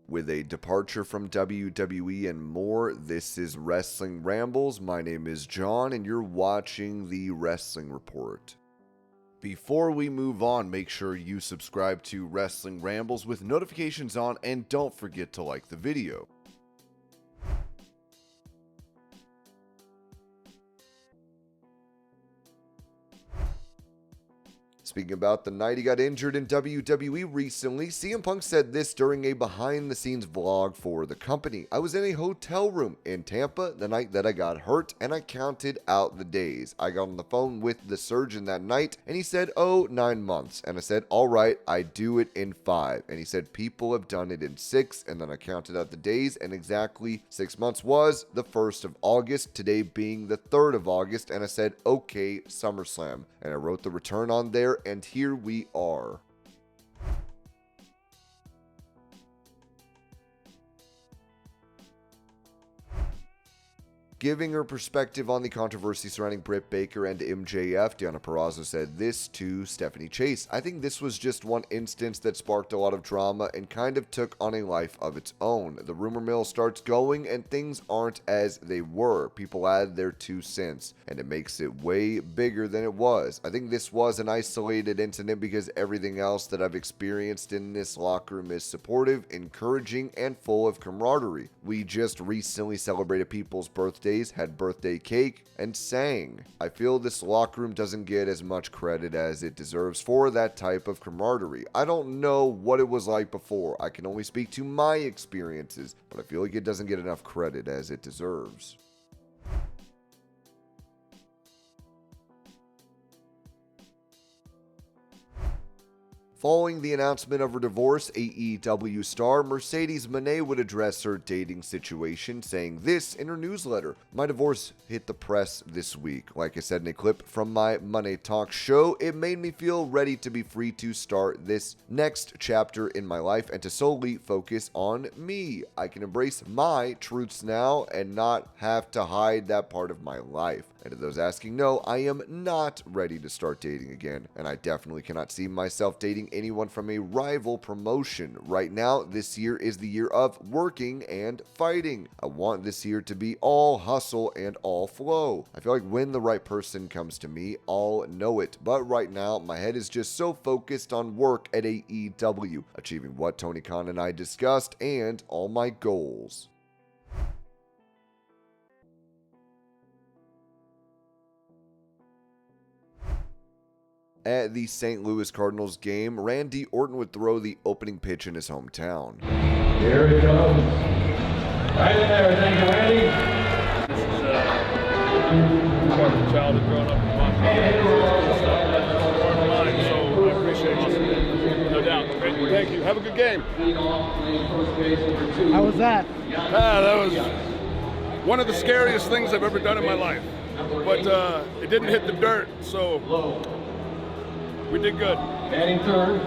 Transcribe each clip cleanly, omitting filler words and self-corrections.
with a departure from WWE and more. This is Wrestling Rambles. My name is John, and you're watching the Wrestling Report. Before we move on, make sure you subscribe to Wrestling Rambles with notifications on, and don't forget to like the video. Speaking about the night he got injured in WWE recently, CM Punk said this during a behind-the-scenes vlog for the company. I was in a hotel room in Tampa the night that I got hurt, and I counted out the days. I got on the phone with the surgeon that night, and he said, 9 months. And I said, all right, I do it in 5. And he said, people have done it in 6. And then I counted out the days, and exactly 6 months was the 1st of August, today being the 3rd of August. And I said, okay, SummerSlam. And I wrote the return on there, and here we are. Giving her perspective on the controversy surrounding Britt Baker and MJF, Deonna Purrazzo said this to Stephanie Chase. I think this was just one instance that sparked a lot of drama and kind of took on a life of its own. The rumor mill starts going and things aren't as they were. People add their 2 cents and it makes it way bigger than it was. I think this was an isolated incident because everything else that I've experienced in this locker room is supportive, encouraging, and full of camaraderie. We just recently celebrated people's birthdays, had birthday cake, and sang. I feel this locker room doesn't get as much credit as it deserves for that type of camaraderie. I don't know what it was like before. I can only speak to my experiences, but I feel like it doesn't get enough credit as it deserves. Following the announcement of her divorce, AEW star Mercedes Mone would address her dating situation, saying this in her newsletter. My divorce hit the press this week. Like I said in a clip from my Money Talk show, it made me feel ready to be free to start this next chapter in my life and to solely focus on me. I can embrace my truths now and not have to hide that part of my life. And to those asking, no, I am not ready to start dating again, and I definitely cannot see myself dating anyone from a rival promotion. Right now, this year is the year of working and fighting. I want this year to be all hustle and all flow. I feel like when the right person comes to me, I'll know it. But right now, my head is just so focused on work at AEW, achieving what Tony Khan and I discussed, and all my goals. At the St. Louis Cardinals game, Randy Orton would throw the opening pitch in his hometown. Here it comes. Right in there, thank you, Randy. This is part of the childhood growing up in Bronson. So I appreciate you. No doubt. Thank you. Have a good game. How was that? That was one of the scariest things I've ever done in my life. But it didn't hit the dirt, so we did good. Batting third.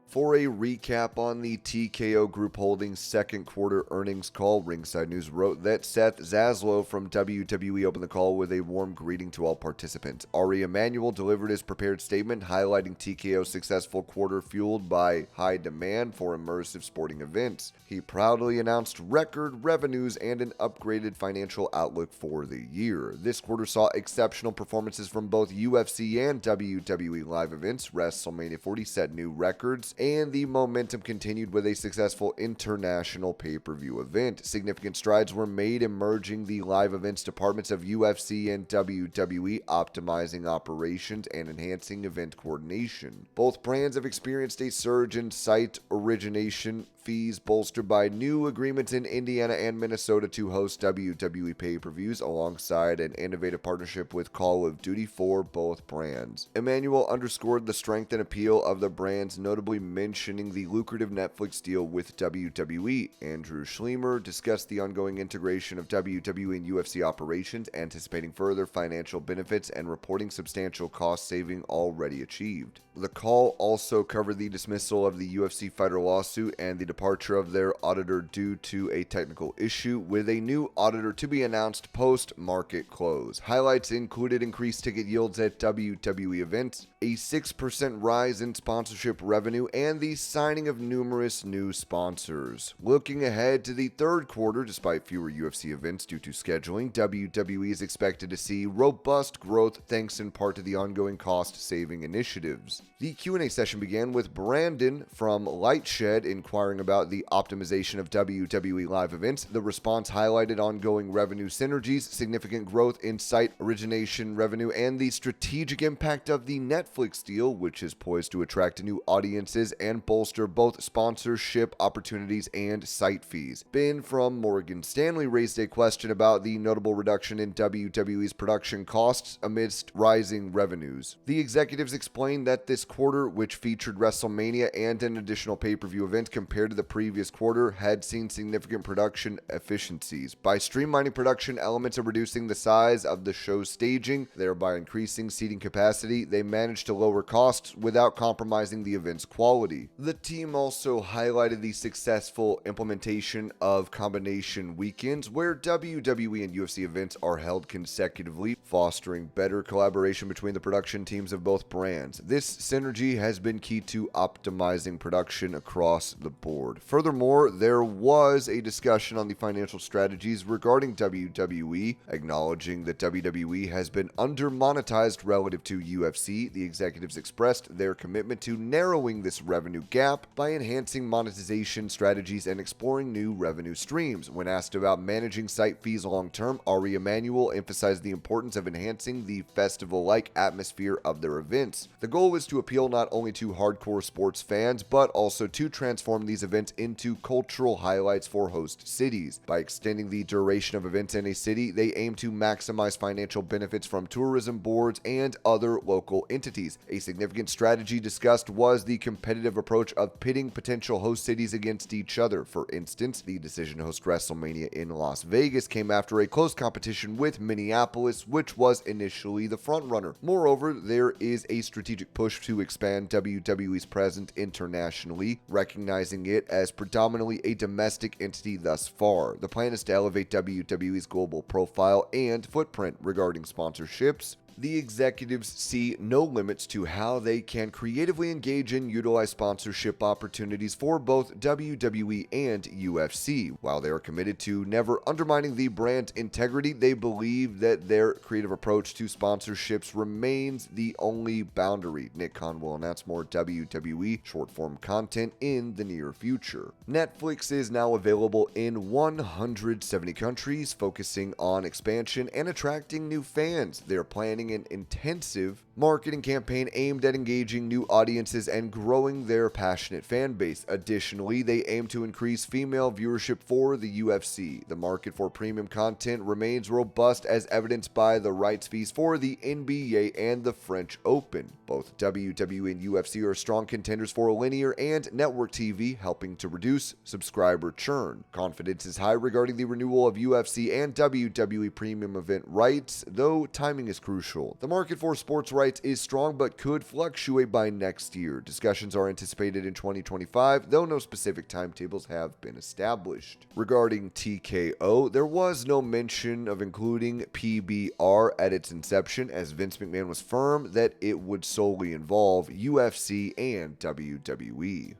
For a recap on the TKO Group Holdings second quarter earnings call, Ringside News wrote that Seth Zaslow from WWE opened the call with a warm greeting to all participants. Ari Emanuel delivered his prepared statement highlighting TKO's successful quarter fueled by high demand for immersive sporting events. He proudly announced record revenues and an upgraded financial outlook for the year. This quarter saw exceptional performances from both UFC and WWE live events. WrestleMania 40 set new records, and the momentum continued with a successful international pay-per-view event. Significant strides were made in merging the live events departments of UFC and WWE, optimizing operations and enhancing event coordination. Both brands have experienced a surge in site origination fees, bolstered by new agreements in Indiana and Minnesota to host WWE pay-per-views, alongside an innovative partnership with Call of Duty for both brands. Emmanuel underscored the strength and appeal of the brands, notably mentioning the lucrative Netflix deal with WWE. Andrew Schlemer discussed the ongoing integration of WWE and UFC operations, anticipating further financial benefits and reporting substantial cost saving already achieved. The call also covered the dismissal of the UFC fighter lawsuit and the departure of their auditor due to a technical issue, with a new auditor to be announced post-market close. Highlights included increased ticket yields at WWE events, a 6% rise in sponsorship revenue, and the signing of numerous new sponsors. Looking ahead to the third quarter, despite fewer UFC events due to scheduling, WWE is expected to see robust growth thanks in part to the ongoing cost-saving initiatives. The Q&A session began with Brandon from Lightshed inquiring about the optimization of WWE live events. The response highlighted ongoing revenue synergies, significant growth in site origination revenue, and the strategic impact of the Netflix deal, which is poised to attract new audiences and bolster both sponsorship opportunities and site fees. Ben from Morgan Stanley raised a question about the notable reduction in WWE's production costs amidst rising revenues. The executives explained that this quarter, which featured WrestleMania and an additional pay-per-view event compared to the previous quarter, had seen significant production efficiencies. By streamlining production elements and reducing the size of the show's staging, thereby increasing seating capacity, they managed to lower costs without compromising the event's quality. The team also highlighted the successful implementation of combination weekends, where WWE and UFC events are held consecutively, fostering better collaboration between the production teams of both brands. This synergy has been key to optimizing production across the board. Furthermore, there was a discussion on the financial strategies regarding WWE, acknowledging that WWE has been under-monetized relative to UFC. The executives expressed their commitment to narrowing this revenue gap by enhancing monetization strategies and exploring new revenue streams. When asked about managing site fees long-term, Ari Emanuel emphasized the importance of enhancing the festival-like atmosphere of their events. The goal is to appeal not only to hardcore sports fans, but also to transform these events into cultural highlights for host cities. By extending the duration of events in a city, they aim to maximize financial benefits from tourism boards and other local entities. A significant strategy discussed was the competitive approach of pitting potential host cities against each other. For instance, the decision to host WrestleMania in Las Vegas came after a close competition with Minneapolis, which was initially the frontrunner. Moreover, there is a strategic push to expand WWE's presence internationally, recognizing it as predominantly a domestic entity thus far. The plan is to elevate WWE's global profile and footprint regarding sponsorships. The executives see no limits to how they can creatively engage and utilize sponsorship opportunities for both WWE and UFC. While they are committed to never undermining the brand integrity, they believe that their creative approach to sponsorships remains the only boundary. Nick Khan will announce more WWE short-form content in the near future. Netflix is now available in 170 countries, focusing on expansion and attracting new fans. They're planning an intensive marketing campaign aimed at engaging new audiences and growing their passionate fan base. Additionally, they aim to increase female viewership for the UFC. The market for premium content remains robust, as evidenced by the rights fees for the NBA and the French Open. Both WWE and UFC are strong contenders for linear and network TV, helping to reduce subscriber churn. Confidence is high regarding the renewal of UFC and WWE premium event rights, though timing is crucial. The market for sports rights is strong but could fluctuate by next year. Discussions are anticipated in 2025, though no specific timetables have been established. Regarding TKO, there was no mention of including PBR at its inception, as Vince McMahon was firm that it would solely involve UFC and WWE.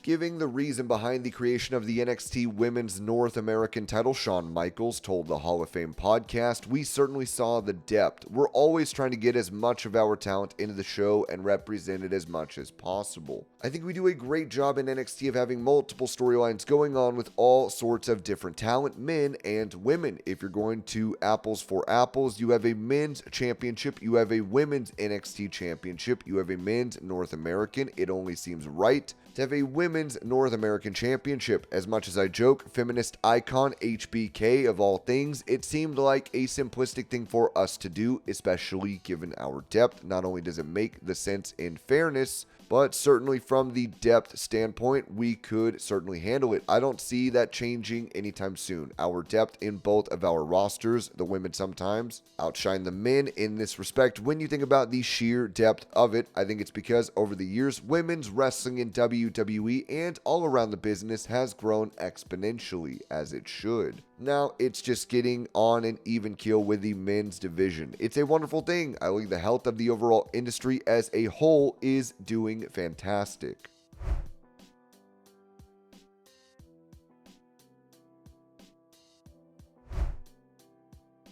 Giving the reason behind the creation of the NXT Women's North American title, Shawn Michaels told the Hall of Fame podcast, "We certainly saw the depth. We're always trying to get as much of our talent into the show and represent it as much as possible. I think we do a great job in NXT of having multiple storylines going on with all sorts of different talent, men and women. If you're going to apples for apples, you have a men's championship, you have a women's NXT championship, you have a men's North American. It only seems right to have a women's North American championship. As much as I joke, feminist icon HBK of all things, it seemed like a simplistic thing for us to do, especially given our depth. Not only does it make the sense in fairness but certainly from the depth standpoint, we could certainly handle it. I don't see that changing anytime soon. Our depth in both of our rosters, the women sometimes outshine the men in this respect. When you think about the sheer depth of it, I think it's because over the years, women's wrestling in WWE and all around the business has grown exponentially, as it should. Now, it's just getting on an even keel with the men's division. It's a wonderful thing. I think the health of the overall industry as a whole is doing fantastic.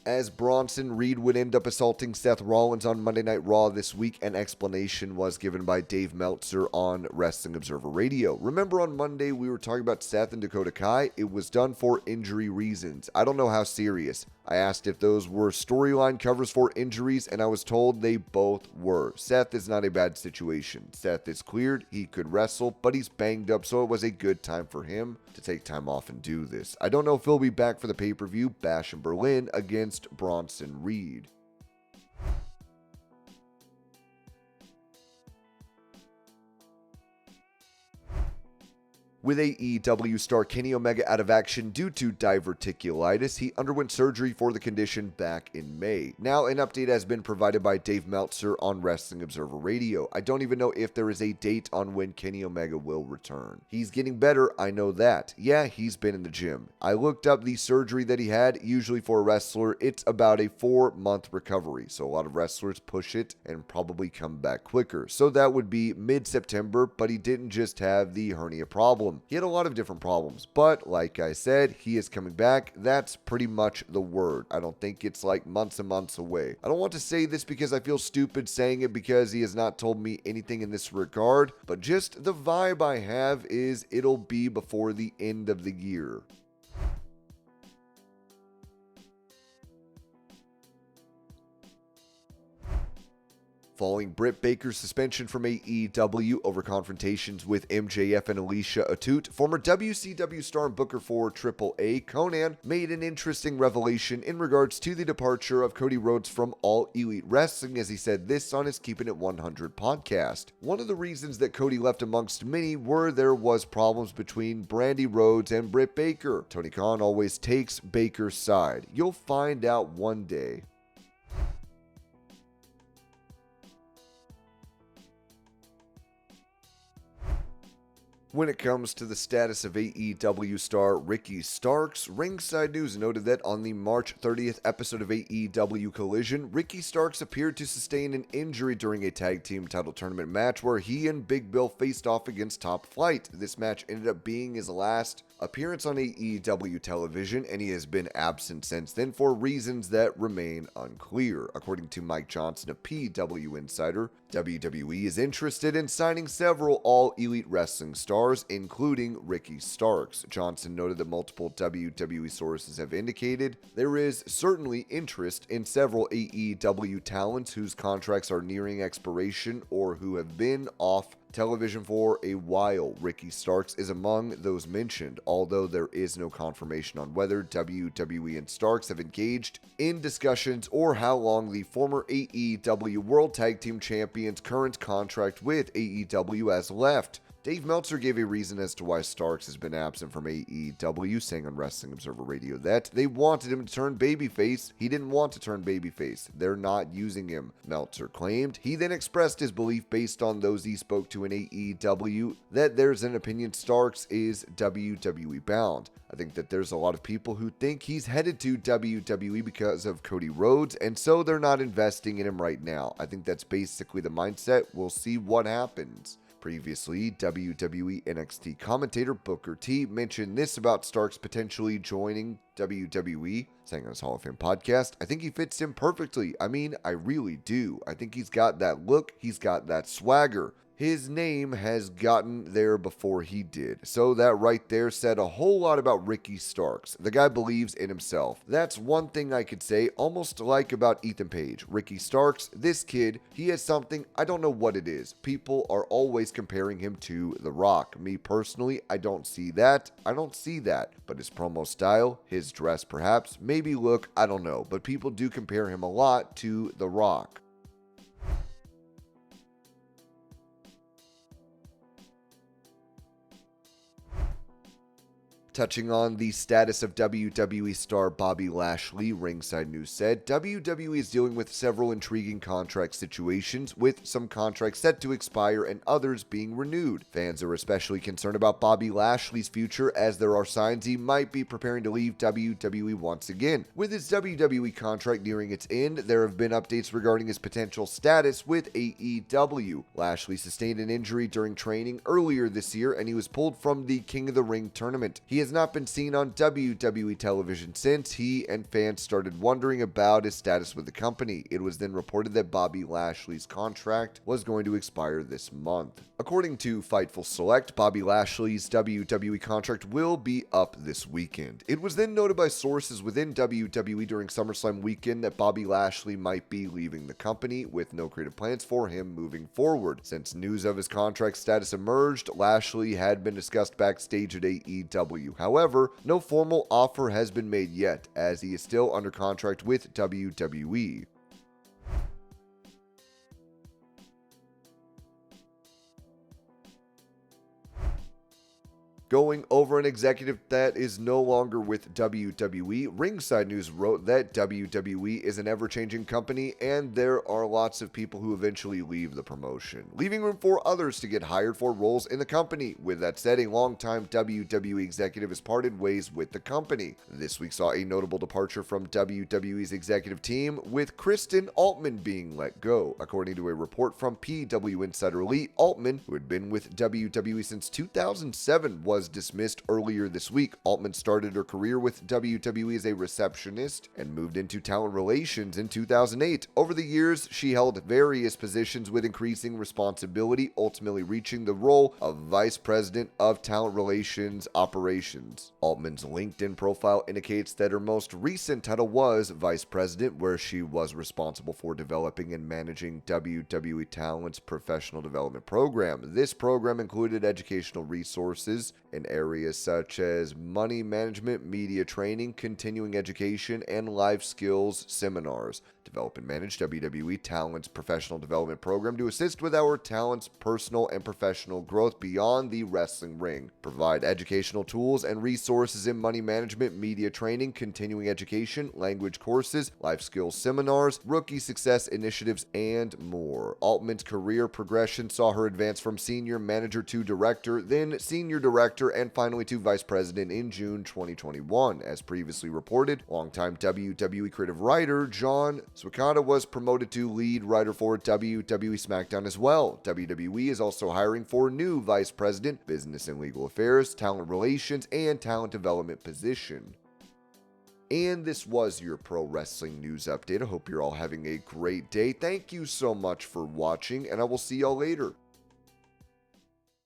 As Bronson Reed would end up assaulting Seth Rollins on Monday Night Raw this week, an explanation was given by Dave Meltzer on Wrestling Observer Radio. Remember on Monday we were talking about Seth and Dakota Kai? It was done for injury reasons. I don't know how serious. I asked if those were storyline covers for injuries, and I was told they both were. Seth is not a bad situation. Seth is cleared, he could wrestle, but he's banged up, so it was a good time for him to take time off and do this. I don't know if he'll be back for the pay-per-view Bash in Berlin against Bronson Reed. With AEW star Kenny Omega out of action due to diverticulitis, he underwent surgery for the condition back in May. Now, an update has been provided by Dave Meltzer on Wrestling Observer Radio. I don't even know if there is a date on when Kenny Omega will return. He's getting better, I know that. Yeah, he's been in the gym. I looked up the surgery that he had. Usually for a wrestler, it's about a 4-month recovery. So a lot of wrestlers push it and probably come back quicker. So that would be mid-September, but he didn't just have the hernia problem. He had a lot of different problems, but like I said, he is coming back. That's pretty much the word. I don't think it's like months and months away. I don't want to say this because I feel stupid saying it because he has not told me anything in this regard, but just the vibe I have is it'll be before the end of the year. Following Britt Baker's suspension from AEW over confrontations with MJF and Alicia Atout, former WCW star and booker for AAA, Conan, made an interesting revelation in regards to the departure of Cody Rhodes from All Elite Wrestling, as he said this on his Keeping It 100 podcast. One of the reasons that Cody left amongst many were there was problems between Brandi Rhodes and Britt Baker. Tony Khan always takes Baker's side. You'll find out one day. When it comes to the status of AEW star Ricky Starks, Ringside News noted that on the March 30th episode of AEW Collision, Ricky Starks appeared to sustain an injury during a tag team title tournament match where he and Big Bill faced off against Top Flight. This match ended up being his last appearance on AEW television, and he has been absent since then for reasons that remain unclear. According to Mike Johnson of PW Insider, WWE is interested in signing several All Elite Wrestling stars, including Ricky Starks. Johnson noted that multiple WWE sources have indicated there is certainly interest in several AEW talents whose contracts are nearing expiration or who have been off television for a while. Ricky Starks is among those mentioned, although there is no confirmation on whether WWE and Starks have engaged in discussions or how long the former AEW World Tag Team Champion's current contract with AEW has left. Dave Meltzer gave a reason as to why Starks has been absent from AEW, saying on Wrestling Observer Radio that they wanted him to turn babyface. He didn't want to turn babyface. They're not using him, Meltzer claimed. He then expressed his belief based on those he spoke to in AEW that there's an opinion Starks is WWE bound. I think that there's a lot of people who think he's headed to WWE because of Cody Rhodes, and so they're not investing in him right now. I think that's basically the mindset. We'll see what happens. Previously, WWE NXT commentator Booker T mentioned this about Starks potentially joining WWE, saying on his Hall of Fame podcast, "I think he fits in perfectly. I mean, I really do. I think he's got that look, he's got that swagger. His name has gotten there before he did." So that right there said a whole lot about Ricky Starks. The guy believes in himself. That's one thing I could say, almost like about Ethan Page. Ricky Starks, this kid, he has something, I don't know what it is. People are always comparing him to The Rock. Me personally, I don't see that. But his promo style, his dress perhaps, maybe look, I don't know. But people do compare him a lot to The Rock. Touching on the status of WWE star Bobby Lashley, Ringside News said, WWE is dealing with several intriguing contract situations, with some contracts set to expire and others being renewed. Fans are especially concerned about Bobby Lashley's future, as there are signs he might be preparing to leave WWE once again. With his WWE contract nearing its end, there have been updates regarding his potential status with AEW. Lashley sustained an injury during training earlier this year, and he was pulled from the King of the Ring tournament. He has not been seen on WWE television since he and fans started wondering about his status with the company. It was then reported that Bobby Lashley's contract was going to expire this month. According to Fightful Select, Bobby Lashley's WWE contract will be up this weekend. It was then noted by sources within WWE during SummerSlam weekend that Bobby Lashley might be leaving the company, with no creative plans for him moving forward. Since news of his contract status emerged, Lashley had been discussed backstage at AEW. However, no formal offer has been made yet, as he is still under contract with WWE. Going over an executive that is no longer with WWE, Ringside News wrote that WWE is an ever-changing company and there are lots of people who eventually leave the promotion, leaving room for others to get hired for roles in the company. With that said, a longtime WWE executive has parted ways with the company. This week saw a notable departure from WWE's executive team, with Kristen Altman being let go. According to a report from PW Insider Elite, Altman, who had been with WWE since 2007, was dismissed earlier this week. Altman started her career with WWE as a receptionist and moved into talent relations in 2008. Over the years, she held various positions with increasing responsibility, ultimately reaching the role of Vice President of Talent Relations Operations. Altman's LinkedIn profile indicates that her most recent title was Vice President, where she was responsible for developing and managing WWE Talent's professional development program. This program included educational resources in areas such as money management, media training, continuing education, and life skills seminars. Develop and manage WWE Talent's professional development program to assist with our talent's personal and professional growth beyond the wrestling ring. Provide educational tools and resources in money management, media training, continuing education, language courses, life skills seminars, rookie success initiatives, and more. Altman's career progression saw her advance from senior manager to director, then senior director, and finally to vice president in June 2021. As previously reported, longtime WWE creative writer John Swakata was promoted to lead writer for WWE SmackDown as well. WWE is also hiring for new vice president, business and legal affairs, talent relations, and talent development position. And this was your pro wrestling news update. I hope you're all having a great day. Thank you so much for watching, and I will see y'all later.